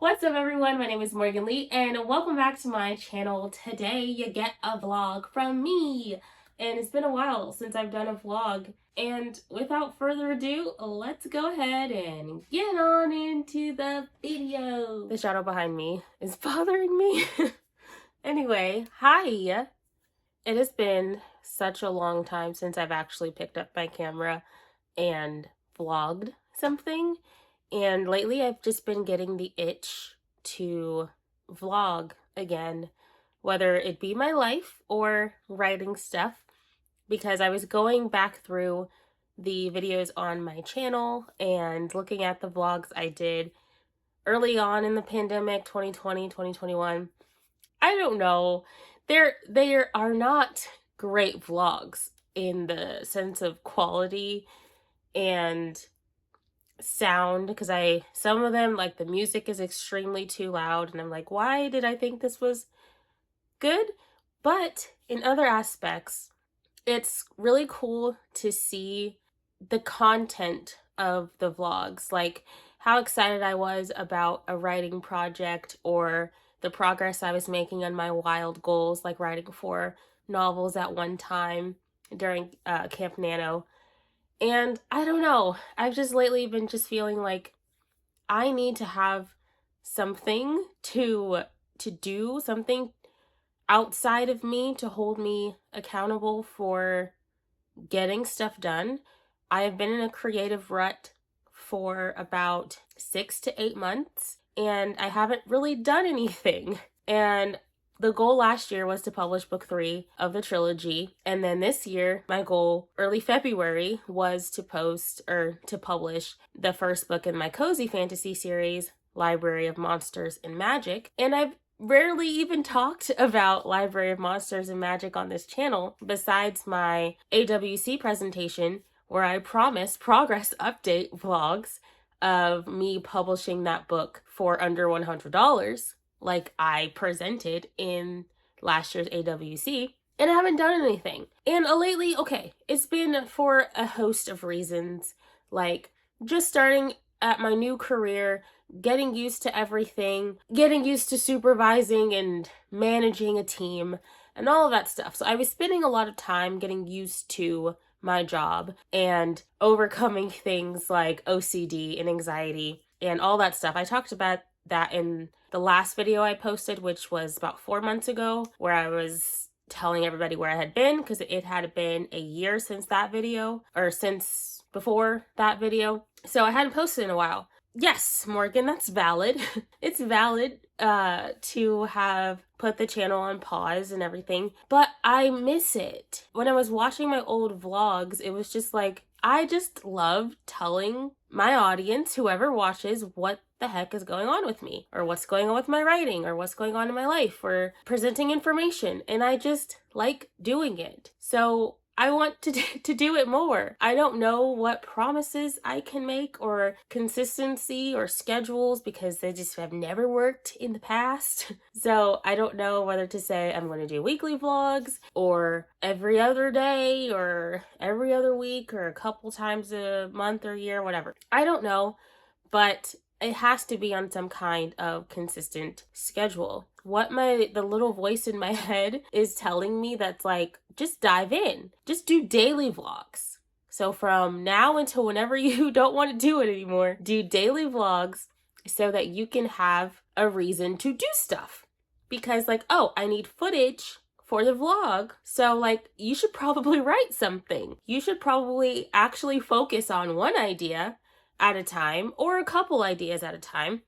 What's up everyone, my name is Morgan Lee and welcome back to my channel. Today you get a vlog from me and it's been a while since I've done a vlog, and without further ado, let's go ahead and get on into the video. The shadow behind me is bothering me. Anyway, hi! It has been such a long time since I've actually picked up my camera and vlogged something. And lately I've just been getting the itch to vlog again, whether it be my life or writing stuff, because I was going back through the videos on my channel and looking at the vlogs I did early on in the pandemic, 2020, 2021. I don't know. They are not great vlogs in the sense of quality and sound, because some of them, like, the music is extremely too loud and I'm like, why did I think this was good? But in other aspects, it's really cool to see the content of the vlogs, like how excited I was about a writing project or the progress I was making on my wild goals, like writing 4 novels at one time during Camp Nano. And I don't know, I've just lately been just feeling like I need to have something to do, something outside of me to hold me accountable for getting stuff done. I have been in a creative rut for about 6 to 8 months and I haven't really done anything. And the goal last year was to publish book 3 of the trilogy. And then this year, my goal, early February, was to publish the first book in my cozy fantasy series, Library of Monsters and Magic. And I've rarely even talked about Library of Monsters and Magic on this channel, besides my AWC presentation, where I promised progress update vlogs of me publishing that book for under $100. Like I presented in last year's AWC, and I haven't done anything. And lately, okay, it's been for a host of reasons, like just starting at my new career, getting used to everything, getting used to supervising and managing a team, and all of that stuff. So I was spending a lot of time getting used to my job and overcoming things like OCD and anxiety and all that stuff. I talked about that in the last video I posted, which was about 4 months ago, where I was telling everybody where I had been, because it had been a year since that video, or since before that video. So I hadn't posted in a while. Yes, Morgan, that's valid. It's valid to have put the channel on pause and everything, but I miss it. When I was watching my old vlogs, it was just like, I just love telling my audience, whoever watches, what the heck is going on with me, or what's going on with my writing, or what's going on in my life, or presenting information, and I just like doing it. So I want to do it more. I don't know what promises I can make, or consistency, or schedules, because they just have never worked in the past. So I don't know whether to say I'm going to do weekly vlogs, or every other day, or every other week, or a couple times a month or year, whatever. I don't know, but it has to be on some kind of consistent schedule. What the little voice in my head is telling me, that's like, just dive in. Just do daily vlogs. So from now until whenever you don't want to do it anymore, do daily vlogs so that you can have a reason to do stuff. Because like, oh, I need footage for the vlog. So like, you should probably write something. You should probably actually focus on one idea at a time, or a couple ideas at a time.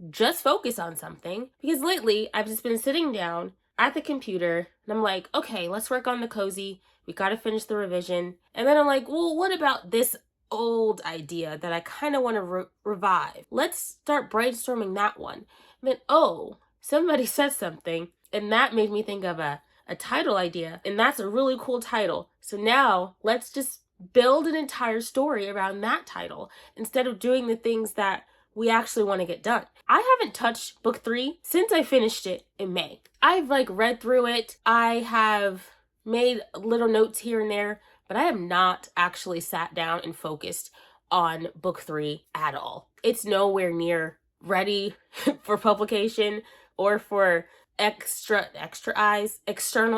Just focus on something. Because lately I've just been sitting down at the computer and I'm like, okay, let's work on the cozy. We got to finish the revision. And then I'm like, well, what about this old idea that I kind of want to revive? Let's start brainstorming that one. And then, oh, somebody said something, and that made me think of a title idea, and that's a really cool title. So now let's just build an entire story around that title instead of doing the things that we actually want to get done. I haven't touched book 3 since I finished it in May. I've like read through it. I have made little notes here and there, but I have not actually sat down and focused on book 3 at all. It's nowhere near ready for publication or for external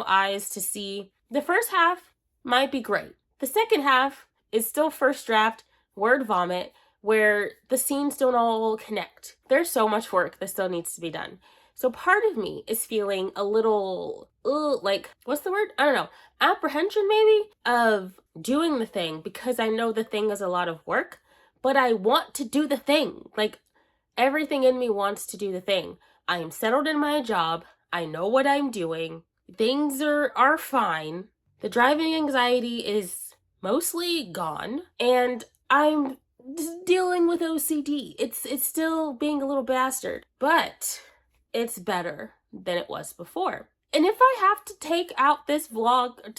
eyes to see. The first half might be great. The second half is still first draft, word vomit, where the scenes don't all connect. There's so much work that still needs to be done. So part of me is feeling a little, like, what's the word? I don't know. Apprehension maybe of doing the thing, because I know the thing is a lot of work, but I want to do the thing. Like, everything in me wants to do the thing. I am settled in my job. I know what I'm doing. Things are fine. The driving anxiety is mostly gone, and I'm just dealing with OCD. It's still being a little bastard, but it's better than it was before. And if I have to take out this vlog or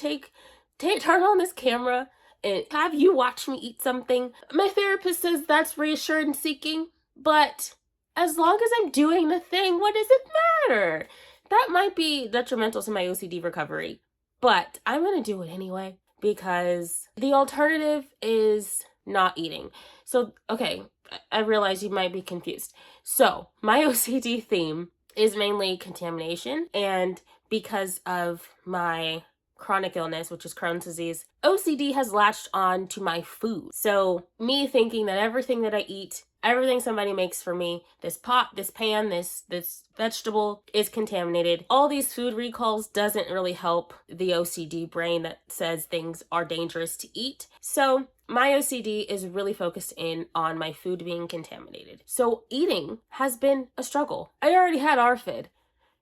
turn on this camera and have you watch me eat something, my therapist says that's reassurance seeking, but as long as I'm doing the thing, what does it matter? That might be detrimental to my OCD recovery, but I'm gonna do it anyway because the alternative is not eating. So, okay, I realize you might be confused. So, my OCD theme is mainly contamination, and because of my chronic illness, which is Crohn's disease, OCD has latched on to my food. So me thinking that everything that I eat, everything somebody makes for me, this pot, this pan, this vegetable is contaminated. All these food recalls doesn't really help the OCD brain that says things are dangerous to eat. So my OCD is really focused in on my food being contaminated. So eating has been a struggle. I already had ARFID.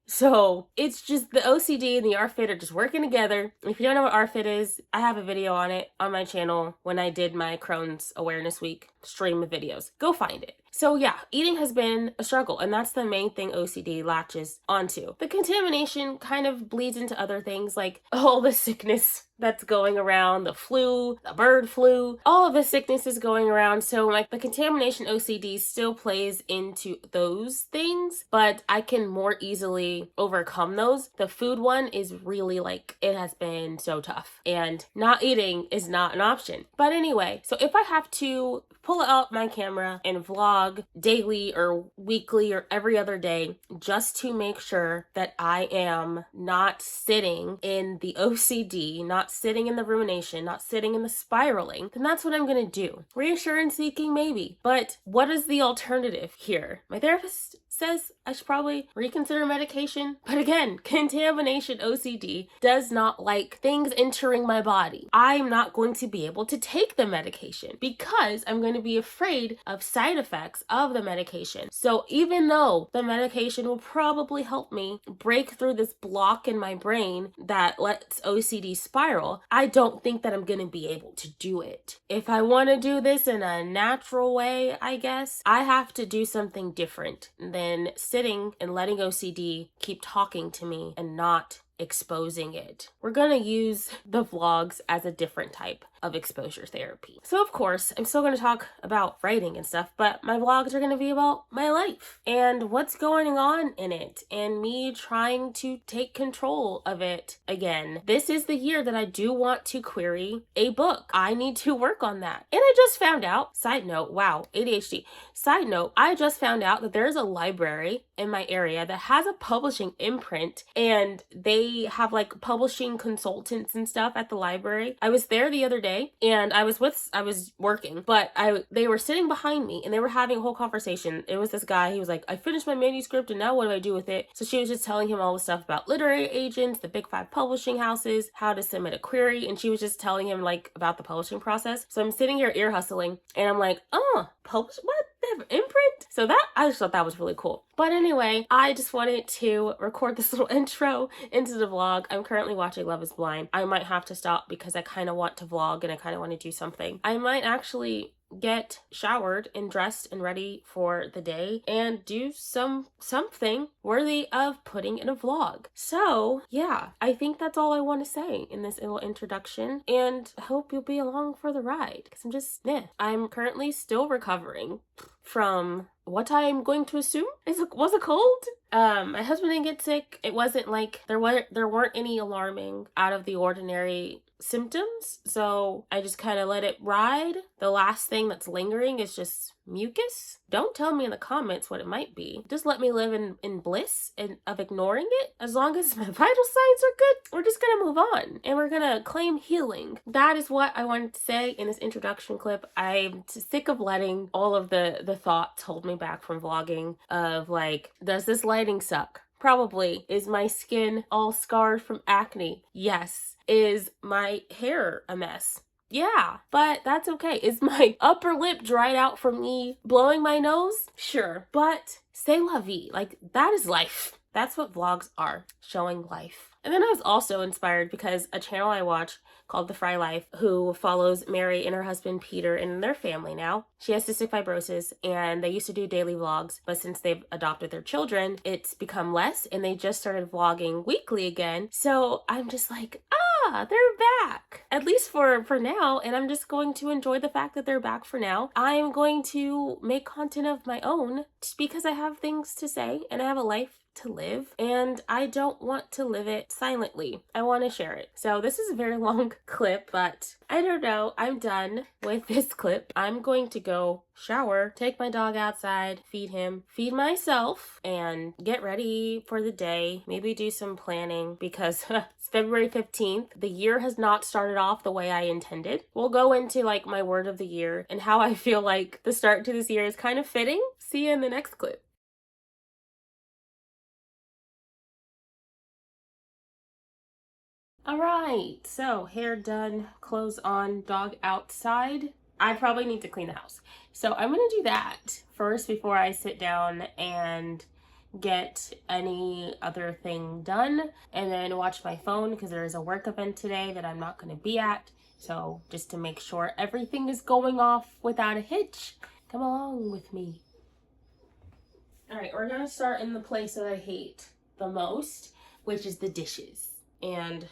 So it's just the OCD and the ARFID are just working together. If you don't know what ARFID is, I have a video on it on my channel when I did my Crohn's Awareness Week stream of videos. Go find it. So yeah, eating has been a struggle, and that's the main thing OCD latches onto. The contamination kind of bleeds into other things like all the sickness that's going around, the flu, the bird flu, all of the sickness is going around. So like the contamination OCD still plays into those things, but I can more easily overcome those. The food one is really like, it has been so tough, and not eating is not an option. But anyway, so if I have to pull out my camera and vlog daily or weekly or every other day just to make sure that I am not sitting in the OCD, not sitting in the rumination, not sitting in the spiraling, then that's what I'm gonna do. Reassurance seeking, maybe. But what is the alternative here? My therapist says I should probably reconsider medication. But again, contamination OCD does not like things entering my body. I'm not going to be able to take the medication because I'm going to be afraid of side effects of the medication. So even though the medication will probably help me break through this block in my brain that lets OCD spiral, I don't think that I'm going to be able to do it. If I want to do this in a natural way, I guess, I have to do something different than sitting and letting OCD keep talking to me and not exposing it. We're gonna use the vlogs as a different type of exposure therapy. So of course, I'm still gonna talk about writing and stuff, but my vlogs are gonna be about my life and what's going on in it and me trying to take control of it again. This is the year that I do want to query a book. I need to work on that. And I just found out, side note, wow, ADHD. Side note, I just found out that there's a library in my area that has a publishing imprint, and they have like publishing consultants and stuff at the library. I was there the other day and I was working, but they were sitting behind me and they were having a whole conversation. It was this guy, he was like, I finished my manuscript and now what do I do with it? So she was just telling him all the stuff about literary agents, the big 5 publishing houses, how to submit a query, and she was just telling him like about the publishing process. So I'm sitting here ear hustling and I'm like, oh, publish what? They have an imprint? So that, I just thought that was really cool. But anyway, I just wanted to record this little intro into the vlog. I'm currently watching Love is Blind. I might have to stop because I kind of want to vlog and I kind of want to do something. I might actually get showered and dressed and ready for the day and do something worthy of putting in a vlog. So yeah, I think that's all I want to say in this little introduction, and I hope you'll be along for the ride because I'm currently still recovering from what I'm going to assume was a cold. My husband didn't get sick. It wasn't like there weren't any alarming, out of the ordinary symptoms, so I just kind of let it ride. The last thing that's lingering is just mucus. Don't tell me in the comments what it might be. Just let me live in bliss and of ignoring it. As long as my vital signs are good, we're just gonna move on and we're gonna claim healing. That is what I wanted to say in this introduction clip. I'm sick of letting all of the thoughts hold me back from vlogging of like, does this lighting suck? Probably. Is my skin all scarred from acne? Yes. Is my hair a mess? Yeah, but that's okay. Is my upper lip dried out from me blowing my nose? Sure. But c'est la vie. Like, that is life. That's what vlogs are. Showing life. And then I was also inspired because a channel I watch called The Fry Life, who follows Mary and her husband Peter and their family now. She has cystic fibrosis and they used to do daily vlogs, but since they've adopted their children, it's become less and they just started vlogging weekly again. So I'm just like, they're back, at least for now, and I'm just going to enjoy the fact that they're back for now. I'm going to make content of my own just because I have things to say and I have a life to live and I don't want to live it silently. I want to share it. So this is a very long clip, but I don't know. I'm done with this clip. I'm going to go shower, take my dog outside, feed him, feed myself, and get ready for the day. Maybe do some planning because it's February 15th. The year has not started off the way I intended. We'll go into like my word of the year and how I feel like the start to this year is kind of fitting. See you in the next clip. All right, so hair done, clothes on, dog outside. I probably need to clean the house. So I'm gonna do that first before I sit down and get any other thing done, and then watch my phone because there is a work event today that I'm not gonna be at. So just to make sure everything is going off without a hitch, come along with me. All right, we're gonna start in the place that I hate the most, which is the dishes. And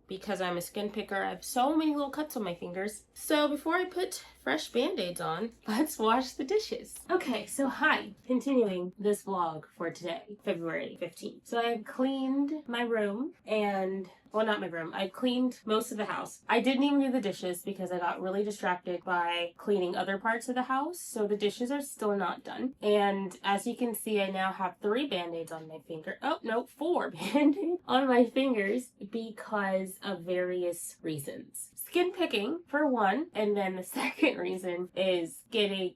because I'm a skin picker, I have so many little cuts on my fingers. So before I put fresh band-aids on, let's wash the dishes. Okay, so hi, continuing this vlog for today, February 15th. So I cleaned my room and, well, not my room, I cleaned most of the house. I didn't even do the dishes because I got really distracted by cleaning other parts of the house. So the dishes are still not done. And as you can see, I now have 3 band-aids on my finger. Oh, no, 4 band-aids on my fingers because of various reasons. Skin picking for one, and then the second reason is getting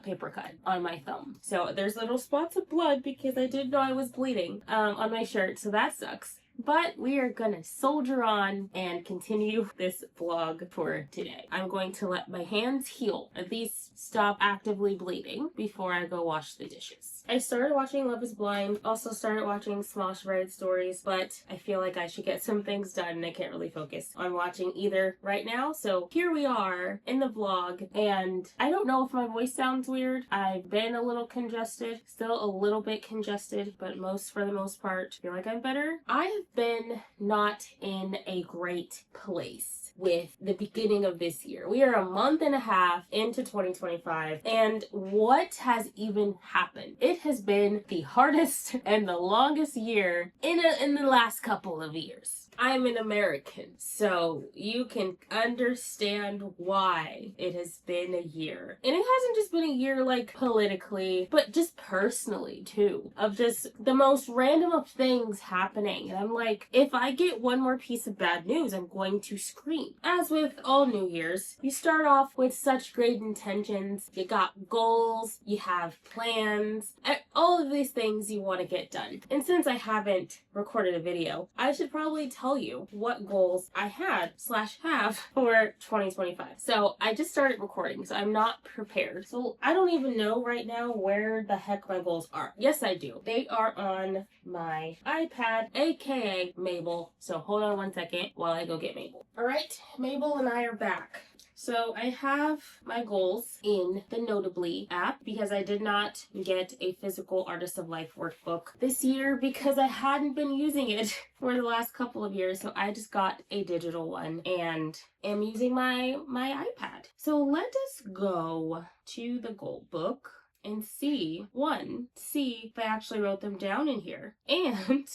paper cut on my thumb. So there's little spots of blood because I didn't know I was bleeding on my shirt, so that sucks. But we are gonna soldier on and continue this vlog for today. I'm going to let my hands heal, at least stop actively bleeding before I go wash the dishes. I started watching Love is Blind, also started watching Small Shredded Stories, but I feel like I should get some things done and I can't really focus on watching either right now. So here we are in the vlog, and I don't know if my voice sounds weird. I've been a little congested, still a little bit congested, but for the most part, I feel like I'm better. I have been not in a great place with the beginning of this year. We are a month and a half into 2025, and what has even happened? It has been the hardest and the longest year in the last couple of years. I'm an American, so you can understand why it has been a year. And it hasn't just been a year like politically, but just personally too, of just the most random of things happening. And I'm like, if I get one more piece of bad news, I'm going to scream. As with all New Year's, you start off with such great intentions. You got goals, you have plans, all of these things you want to get done. And since I haven't recorded a video, I should probably tell you what goals I had / have for 2025. So I just started recording, so I'm not prepared. So I don't even know right now where the heck my goals are. Yes, I do. They are on my iPad, aka Mabel. So hold on one second while I go get Mabel. All right, Mabel and I are back. So I have my goals in the Notably app because I did not get a physical Artist of Life workbook this year because I hadn't been using it for the last couple of years. So I just got a digital one and am using my iPad. So let us go to the goal book and see if I actually wrote them down in here and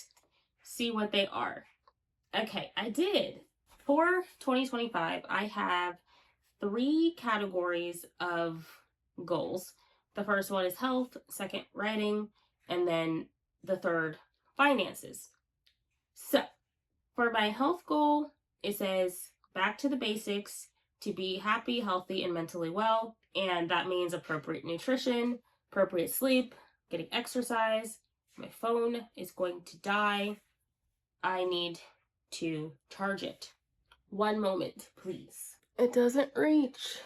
see what they are. Okay, I did. For 2025, I have 3 categories of goals. The first one is health, second, writing, and then the third, finances. So, for my health goal, it says back to the basics to be happy, healthy, and mentally well. And that means appropriate nutrition, appropriate sleep, getting exercise. My phone is going to die. I need to charge it. One moment, please. It doesn't reach.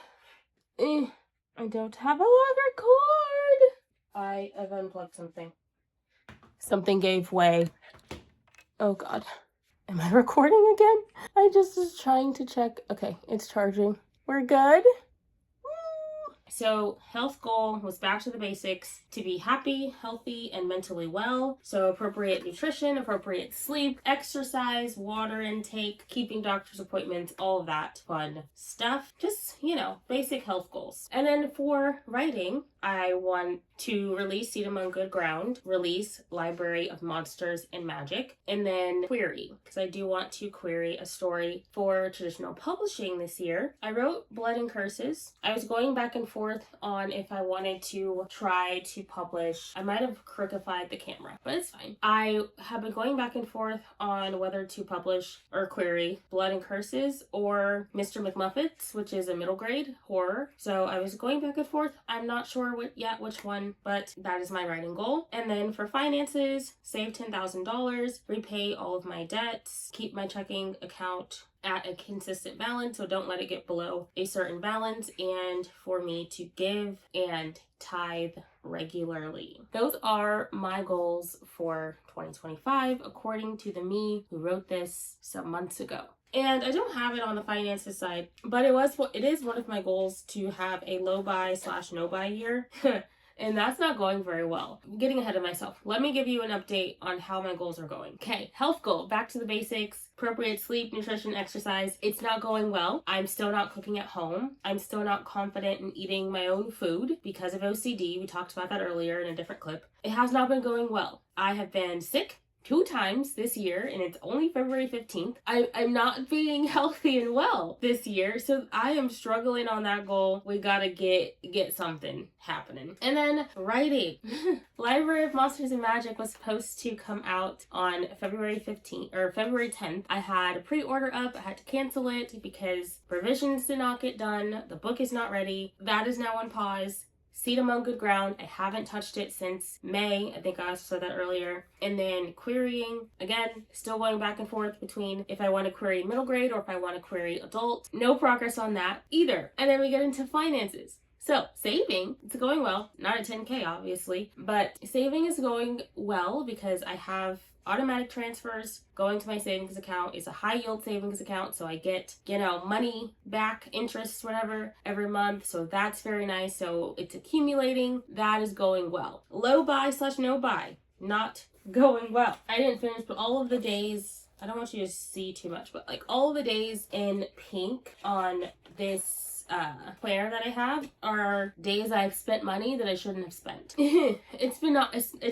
I don't have a longer cord. I've unplugged something. Something gave way. Oh God. Am I recording again? I just was trying to check. Okay, it's charging. We're good. So, health goal was back to the basics to be happy, healthy, and mentally well. So, appropriate nutrition, appropriate sleep, exercise, water intake, keeping doctor's appointments, all of that fun stuff. Just, basic health goals. And then for writing, I want to release Seed Among Good Ground, release Library of Monsters and Magic, and then query, because I do want to query a story for traditional publishing this year. I wrote Blood and Curses. I was going back and forth on if I wanted to try to publish. I might have crookified the camera, but it's fine. I have been going back and forth on whether to publish or query Blood and Curses or Mr. McMuffets, which is a middle grade horror. So I was going back and forth. I'm not sure yet which one, but that is my writing goal. And then for finances, save $10,000, repay all of my debts, keep my checking account at a consistent balance, so don't let it get below a certain balance, and for me to give and tithe regularly. Those are my goals for 2025, according to the me who wrote this some months ago. And I don't have it on the finances side, but it is one of my goals to have a low buy / no buy year. And that's not going very well. I'm getting ahead of myself. Let me give you an update on how my goals are going. Okay, health goal, back to the basics, appropriate sleep, nutrition, exercise. It's not going well. I'm still not cooking at home. I'm still not confident in eating my own food because of OCD. We talked about that earlier in a different clip. It has not been going well. I have been sick 2 times this year, and it's only February 15th. I'm not being healthy and well this year, so I am struggling on that goal. We gotta get something happening. And then writing. Library of Monsters and Magic was supposed to come out on February 15th or February 10th. I had a pre-order up. I had to cancel it because provisions did not get done. The book is not ready. That is now on pause. Seed Among Good Ground, I haven't touched it since May. I think I also said that earlier. And then querying, again, still going back and forth between if I want to query middle grade or if I want to query adult. No progress on that either. And then we get into finances. So, saving, it's going well. Not at 10K, obviously, but saving is going well because I have automatic transfers going to my savings account. It's a high yield savings account, so I get, money back, interest, whatever, every month. So that's very nice. So it's accumulating. That is going well. Low buy / no buy, not going well. I didn't finish, but all of the days, I don't want you to see too much, but like all of the days in pink on this planner that I have are days I've spent money that I shouldn't have spent. It's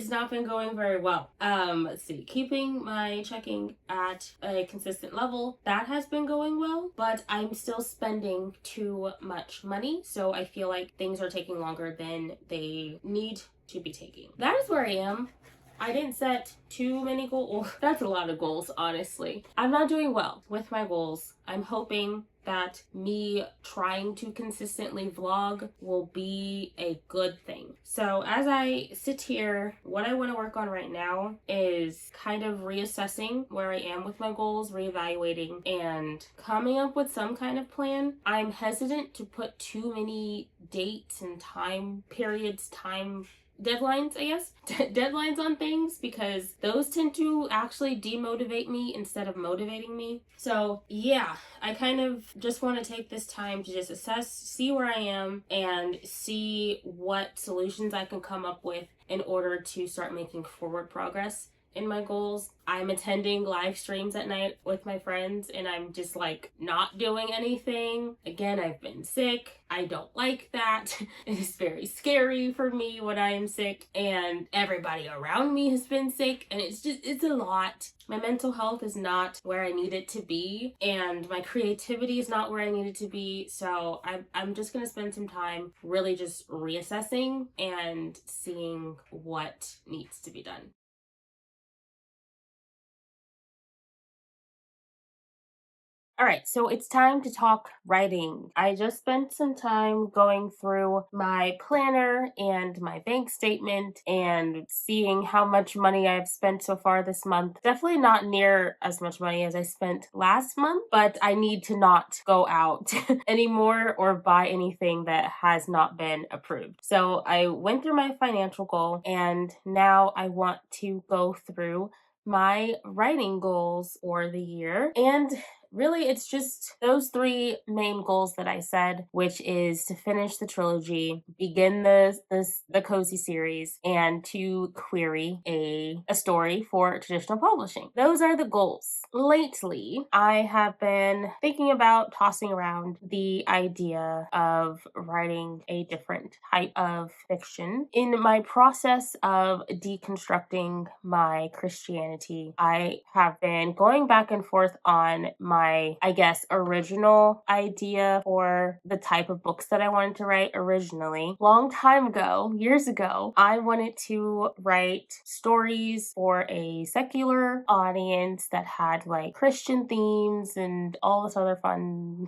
not been going very well. Let's see, keeping my checking at a consistent level, that has been going well, but I'm still spending too much money, so I feel like things are taking longer than they need to be taking. That is where I am. I didn't set too many goals. That's a lot of goals, honestly. I'm not doing well with my goals. I'm hoping that me trying to consistently vlog will be a good thing. So as I sit here, what I want to work on right now is kind of reassessing where I am with my goals, reevaluating, and coming up with some kind of plan. I'm hesitant to put too many dates and deadlines, I guess, deadlines on things, because those tend to actually demotivate me instead of motivating me. So yeah, I kind of just want to take this time to just assess, see where I am, and see what solutions I can come up with in order to start making forward progress in my goals. I'm attending live streams at night with my friends and I'm just like not doing anything. Again, I've been sick. I don't like that. It is very scary for me when I am sick, and everybody around me has been sick, and it's a lot. My mental health is not where I need it to be, and my creativity is not where I need it to be. So I'm just gonna spend some time really just reassessing and seeing what needs to be done. All right, so it's time to talk writing. I just spent some time going through my planner and my bank statement and seeing how much money I've spent so far this month. Definitely not near as much money as I spent last month, but I need to not go out anymore or buy anything that has not been approved. So I went through my financial goal and now I want to go through my writing goals for the year. And really, it's just those three main goals that I said, which is to finish the trilogy, begin the cozy series, and to query a story for traditional publishing. Those are the goals. Lately, I have been thinking about tossing around the idea of writing a different type of fiction. In my process of deconstructing my Christianity, I have been going back and forth on my, I guess, original idea for the type of books that I wanted to write originally. Long time ago, years ago, I wanted to write stories for a secular audience that had like Christian themes and all this other fun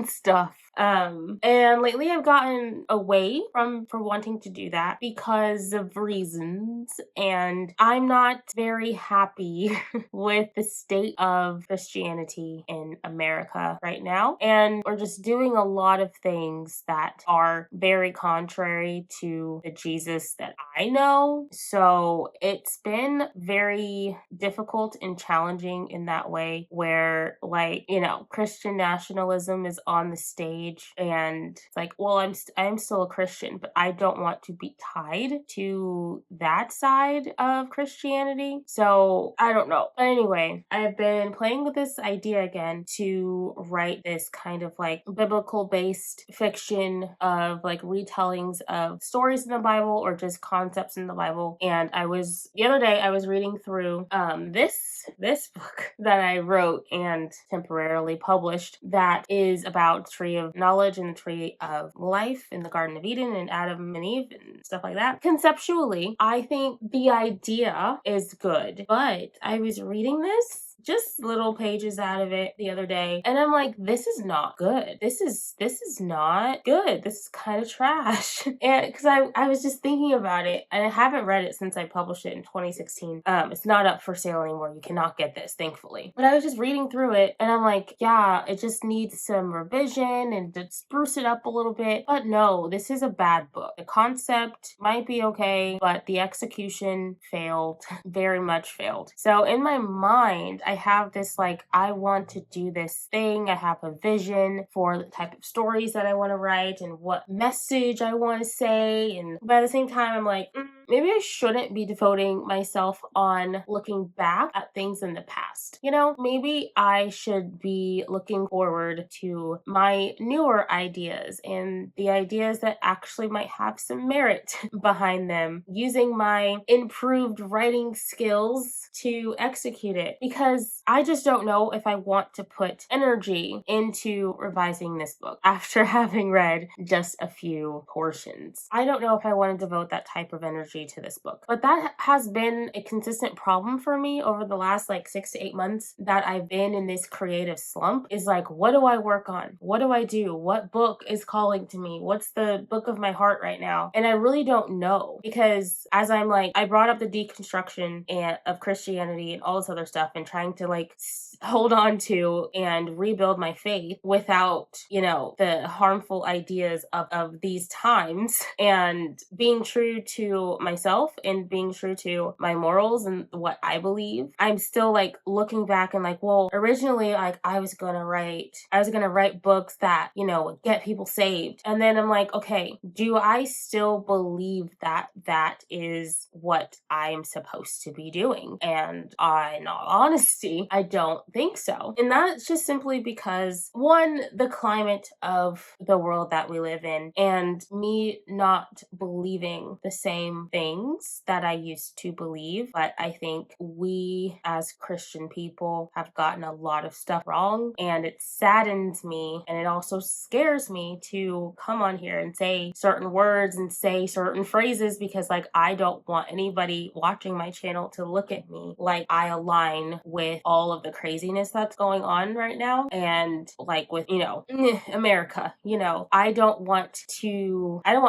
stuff. And lately I've gotten away from wanting to do that because of reasons, and I'm not very happy with the state of Christianity in America right now. And we're just doing a lot of things that are very contrary to the Jesus that I know. So it's been very difficult and challenging in that way where, like, Christian nationalism is on the stage, and it's like, well, I'm still a Christian, but I don't want to be tied to that side of Christianity. So I don't know. But anyway, I've been playing with this idea again to write this kind of like biblical based fiction of like retellings of stories in the Bible or just concepts in the Bible. And the other day I was reading through this book that I wrote and temporarily published that is about the tree of knowledge and the tree of life in the Garden of Eden and Adam and Eve and stuff like that. Conceptually, I think the idea is good, but I was reading this, just little pages out of it the other day, and I'm like, this is not good. This is not good. This is kind of trash. And because I was just thinking about it, and I haven't read it since I published it in 2016. It's not up for sale anymore. You cannot get this, thankfully. But I was just reading through it, and I'm like, yeah, it just needs some revision and to spruce it up a little bit. But no, this is a bad book. The concept might be okay, but the execution failed, very much failed. So in my mind, I have this like, I want to do this thing. I have a vision for the type of stories that I want to write and what message I want to say. And by the same time, I'm like, maybe I shouldn't be devoting myself on looking back at things in the past. Maybe I should be looking forward to my newer ideas and the ideas that actually might have some merit behind them, using my improved writing skills to execute it. Because I just don't know if I want to put energy into revising this book after having read just a few portions. I don't know if I want to devote that type of energy to this book. But that has been a consistent problem for me over the last like 6 to 8 months that I've been in this creative slump, is like, what do I work on? What do I do? What book is calling to me? What's the book of my heart right now? And I really don't know, because as I'm like, I brought up the deconstruction of Christianity and all this other stuff and trying to like hold on to and rebuild my faith without, the harmful ideas of these times, and being true to myself and being true to my morals and what I believe, I'm still like looking back and like, well, originally like I was gonna write books that, would get people saved. And then I'm like, okay, do I still believe that that is what I'm supposed to be doing? And in all honesty, I don't think so. And that's just simply because, one, the climate of the world that we live in, and me not believing the same things that I used to believe. But I think we as Christian people have gotten a lot of stuff wrong, and it saddens me, and it also scares me to come on here and say certain words and say certain phrases, because like I don't want anybody watching my channel to look at me like I align with all of the craziness that's going on right now, and like with America. I don't want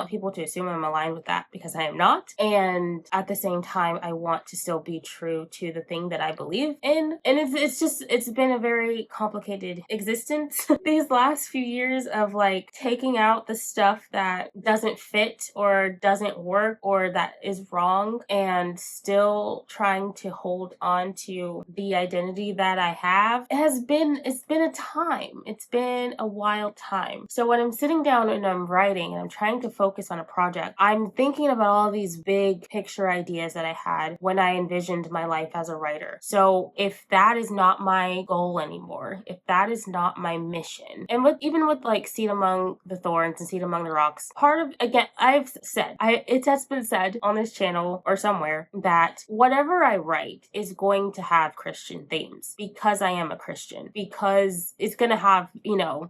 people to assume I'm aligned with that, because I am not. And at the same time, I want to still be true to the thing that I believe in. And it's been a very complicated existence these last few years of like taking out the stuff that doesn't fit or doesn't work or that is wrong, and still trying to hold on to the identity that I have. It's been a time. It's been a wild time. So when I'm sitting down and I'm writing and I'm trying to focus on a project, I'm thinking about all these big picture ideas that I had when I envisioned my life as a writer. So if that is not my goal anymore, if that is not my mission, and even with like Seed Among the Thorns and Seed Among the Rocks, again, it has been said on this channel or somewhere that whatever I write is going to have Christian themes, because I am a Christian, because it's going to have,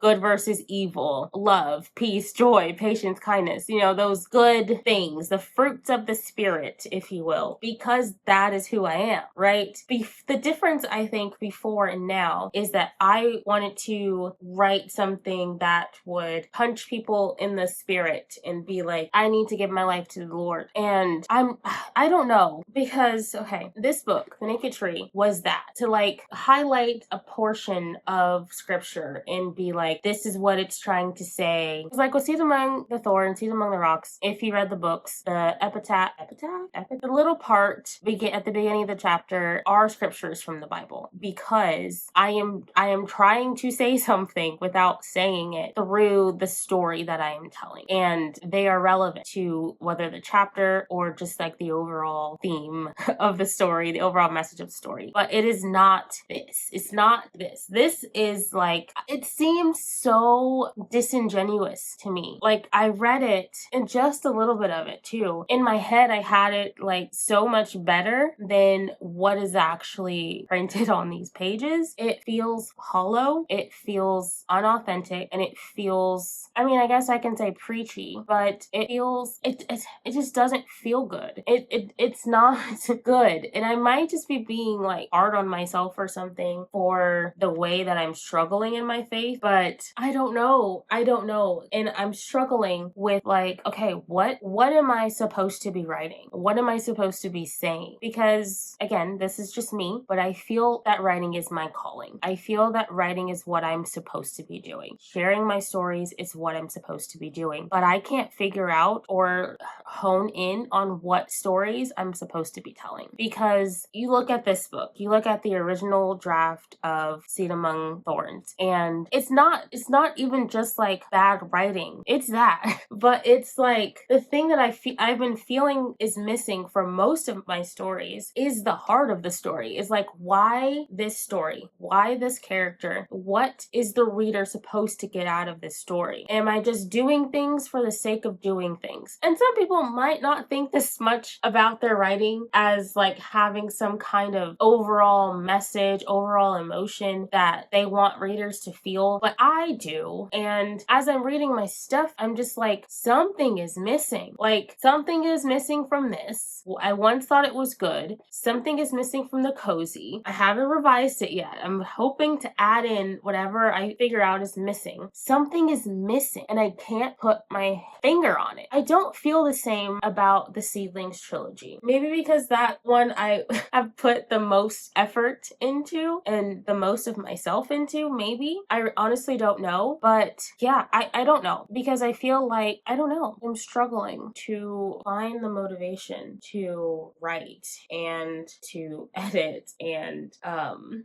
good versus evil, love, peace, joy, patience, kindness, those good things, the fruits of the spirit, if you will, because that is who I am, right? The difference, I think, before and now is that I wanted to write something that would punch people in the spirit and be like, I need to give my life to the Lord. And I don't know, because, okay, this book, The Naked Tree, was that, to like highlight a portion of scripture and be like, this is what it's trying to say. It's like with Seed Among the Thorns, Seed Among the Rocks, if you read the books, the the little part at the beginning of the chapter are scriptures from the Bible, because I am trying to say something without saying it through the story that I am telling, and they are relevant to whether the chapter or just like the overall theme of the story, the overall message of the story. But it is not this. It's not this. This is like, it seems so disingenuous to me. Like, I read it, and just a little bit of it too. In my head, I had it like so much better than what is actually printed on these pages. It feels hollow, it feels unauthentic, and it feels, I guess I can say preachy, but it just doesn't feel good. It's not good. And I might just be being like hard on myself or something for the way that I'm struggling in my faith, but I don't know. And I'm struggling with like, okay, what am I supposed to be writing? What am I supposed to be saying? Because again, this is just me, but I feel that writing is my calling. I feel that writing is what I'm supposed to be doing. Sharing my stories is what I'm supposed to be doing, but I can't figure out or hone in on what stories I'm supposed to be telling. Because you look at this book, you look at the original draft of Seed Among Thorns, and it's not even just like bad writing. It's that. But it's like the thing that I've been feeling is missing from most of my stories is the heart of the story. Is like, why this story? Why this character? What is the reader supposed to get out of this story? Am I just doing things for the sake of doing things? And some people might not think this much about their writing as like having some kind of overall message, overall emotion that they want readers to feel, but I do. And as I'm reading my stuff, I'm just like, something is missing. Like, something is missing from this. I once thought it was good. Something is missing from the cozy. I haven't revised it yet. I'm hoping to add in whatever I figure out is missing. Something is missing, and I can't put my finger on it. I don't feel the same about the Seedlings trilogy. Maybe because that one I have put the most effort into and the most of myself into, maybe. I honestly don't know. But yeah, I don't know, because I feel like, I don't know, I'm struggling to find find the motivation to write and to edit and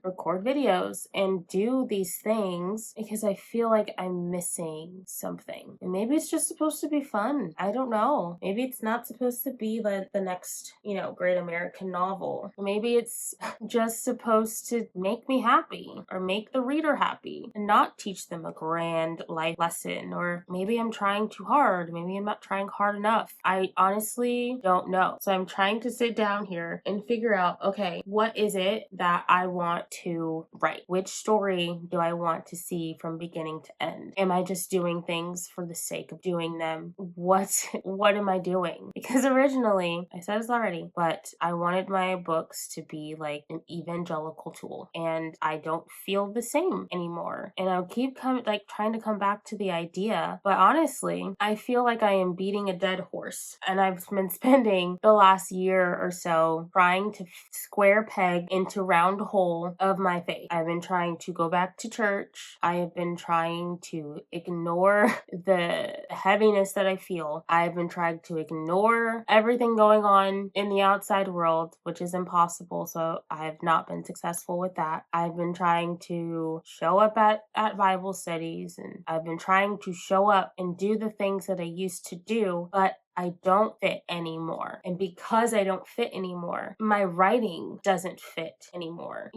record videos and do these things because I feel like I'm missing something. And maybe it's just supposed to be fun. I don't know. Maybe it's not supposed to be like the next, great American novel. Maybe it's just supposed to make me happy or make the reader happy and not teach them a grand life lesson. Or maybe I'm trying too hard. Maybe I'm not trying hard enough. I honestly don't know. So I'm trying to sit down here and figure out, okay, what is it that I want to write? Which story do I want to see from beginning to end? Am I just doing things for the sake of doing them? What am I doing? Because originally, I said this already, but I wanted my books to be like an evangelical tool, and I don't feel the same anymore. And I'll keep trying to come back to the idea, but honestly, I feel like I am beating a dead horse, and I've been spending the last year or so trying to square peg into round hole of my faith. I've been trying to go back to church. I have been trying to ignore the heaviness that I feel. I've been trying to ignore everything going on in the outside world, which is impossible, so I have not been successful with that. I've been trying to show up at Bible studies, and I've been trying to show up and do the things that I used to do, but I don't fit anymore. And because I don't fit anymore, my writing doesn't fit anymore,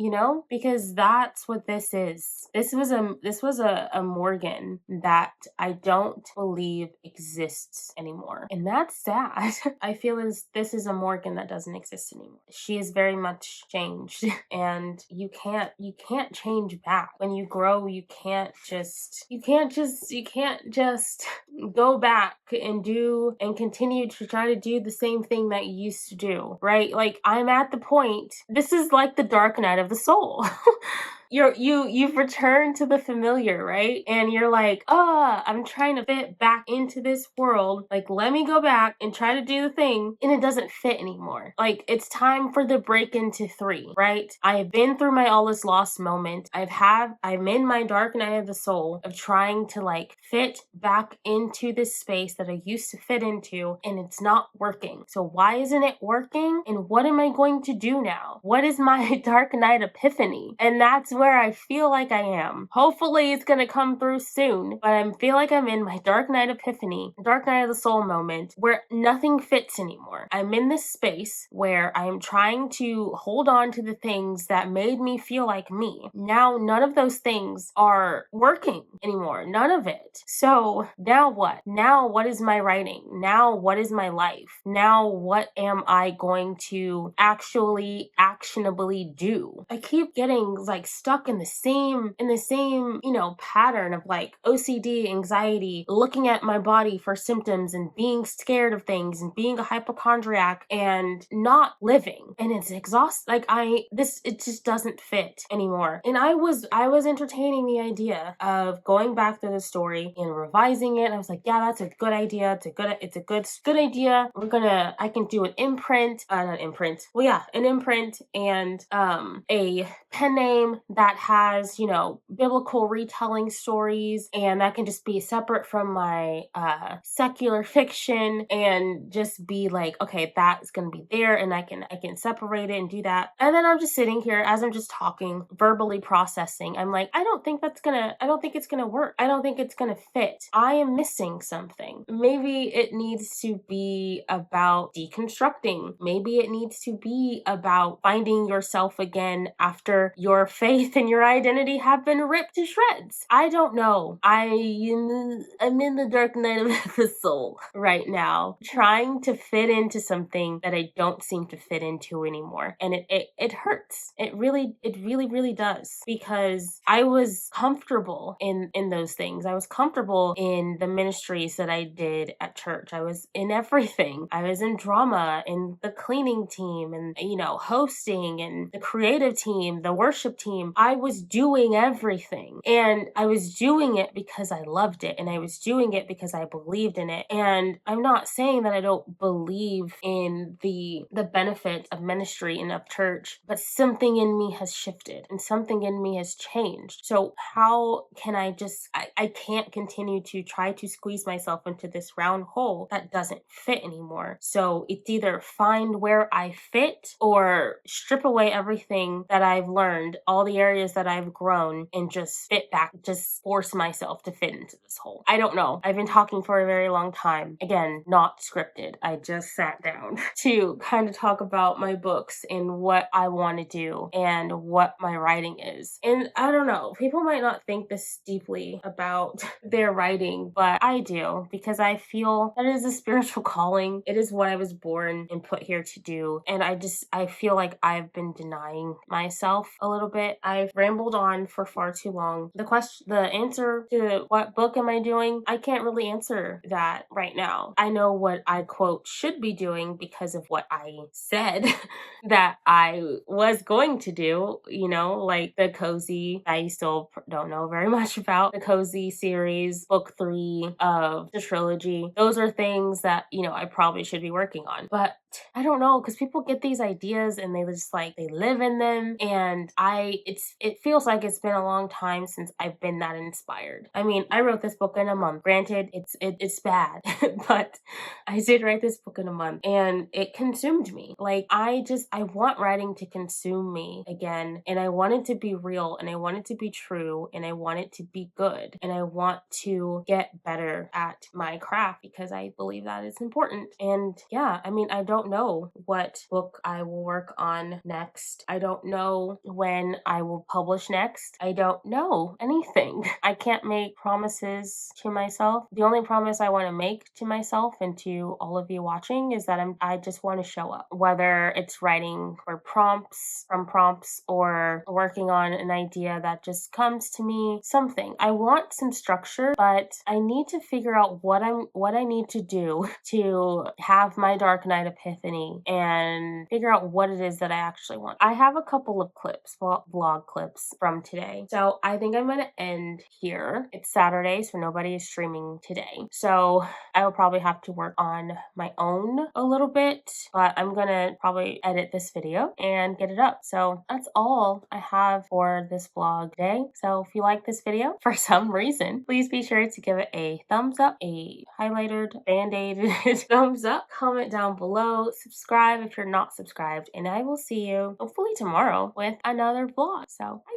because that's what this is. This was a Morgan that I don't believe exists anymore. And that's sad. I feel as this is a Morgan that doesn't exist anymore. She is very much changed, and you can't change back. When you grow, you can't just go back and do and continue to try to do the same thing that you used to do, right? Like, I'm at the point, this is like the dark night of the soul. You've returned to the familiar, right? And you're like, I'm trying to fit back into this world. Like, let me go back and try to do the thing. And it doesn't fit anymore. Like, it's time for the break into 3, right? I have been through my all is lost moment. I'm in my dark night of the soul of trying to fit back into this space that I used to fit into, and it's not working. So why isn't it working? And what am I going to do now? What is my dark night epiphany? And that's where I feel like I am. Hopefully it's gonna come through soon, but I feel like I'm in my dark night epiphany, dark night of the soul moment, where nothing fits anymore. I'm in this space where I am trying to hold on to the things that made me feel like me. Now none of those things are working anymore. None of it. So now what? Now what is my writing? Now what is my life? Now what am I going to actually actionably do? I keep getting stuck in the same pattern of OCD, anxiety, looking at my body for symptoms and being scared of things and being a hypochondriac and not living. And it's exhausting. It just doesn't fit anymore. And I was entertaining the idea of going back through the story and revising it. I was like, yeah, that's a good idea. It's a good idea. I can do an imprint, not imprint. Well, yeah, an imprint and a pen name that has, biblical retelling stories, and that can just be separate from my secular fiction and just be okay, that's gonna be there, and I can separate it and do that. And then I'm just sitting here as I'm just talking, verbally processing. I'm like, I don't think it's gonna work. I don't think it's gonna fit. I am missing something. Maybe it needs to be about deconstructing. Maybe it needs to be about finding yourself again after your faith and your identity have been ripped to shreds. I don't know. I'm in the dark night of the soul right now, trying to fit into something that I don't seem to fit into anymore. And it hurts. It really does, because I was comfortable in those things. I was comfortable in the ministries that I did at church. I was in everything. I was in drama, in the cleaning team, and hosting, and the creative team, the worship team. time, I was doing everything. And I was doing it because I loved it. And I was doing it because I believed in it. And I'm not saying that I don't believe in the benefits of ministry and of church, but something in me has shifted and something in me has changed. So how can I can't continue to try to squeeze myself into this round hole that doesn't fit anymore. So it's either find where I fit or strip away everything that I've learned, all the areas that I've grown, and just fit back, just force myself to fit into this hole. I don't know. I've been talking for a very long time. Again, not scripted. I just sat down to kind of talk about my books and what I want to do and what my writing is. And I don't know, people might not think this deeply about their writing, but I do, because I feel that it is a spiritual calling. It is what I was born and put here to do. And I feel like I've been denying myself a little bit. I've rambled on for far too long. The answer to what book am I doing, I can't really answer that right now. I know what I quote should be doing because of what I said that I was going to do, like the Cozy. I still don't know very much about the Cozy series, book 3 of the trilogy. Those are things that, I probably should be working on. But I don't know, because people get these ideas and they just they live in them. And it feels like it's been a long time since I've been that inspired. I mean, I wrote this book in a month. Granted, it's bad, but I did write this book in a month and it consumed me. I want writing to consume me again. And I want it to be real and I want it to be true and I want it to be good. And I want to get better at my craft because I believe that is important. And yeah, I mean, I don't know what book I will work on next. I don't know when I will publish next. I don't know anything. I can't make promises to myself. The only promise I want to make to myself and to all of you watching is that I just want to show up, whether it's writing for prompts or working on an idea that just comes to me, something. I want some structure, but I need to figure out what I need to do to have my Dark Night Epiphany and figure out what it is that I actually want. I have a couple of vlog clips from today. So I think I'm going to end here. It's Saturday, so nobody is streaming today. So I will probably have to work on my own a little bit, but I'm going to probably edit this video and get it up. So that's all I have for this vlog today. So if you like this video for some reason, please be sure to give it a thumbs up, a highlighted, band-aided thumbs up, comment down below, subscribe if you're not subscribed, and I will see you hopefully tomorrow with another vlog. So bye.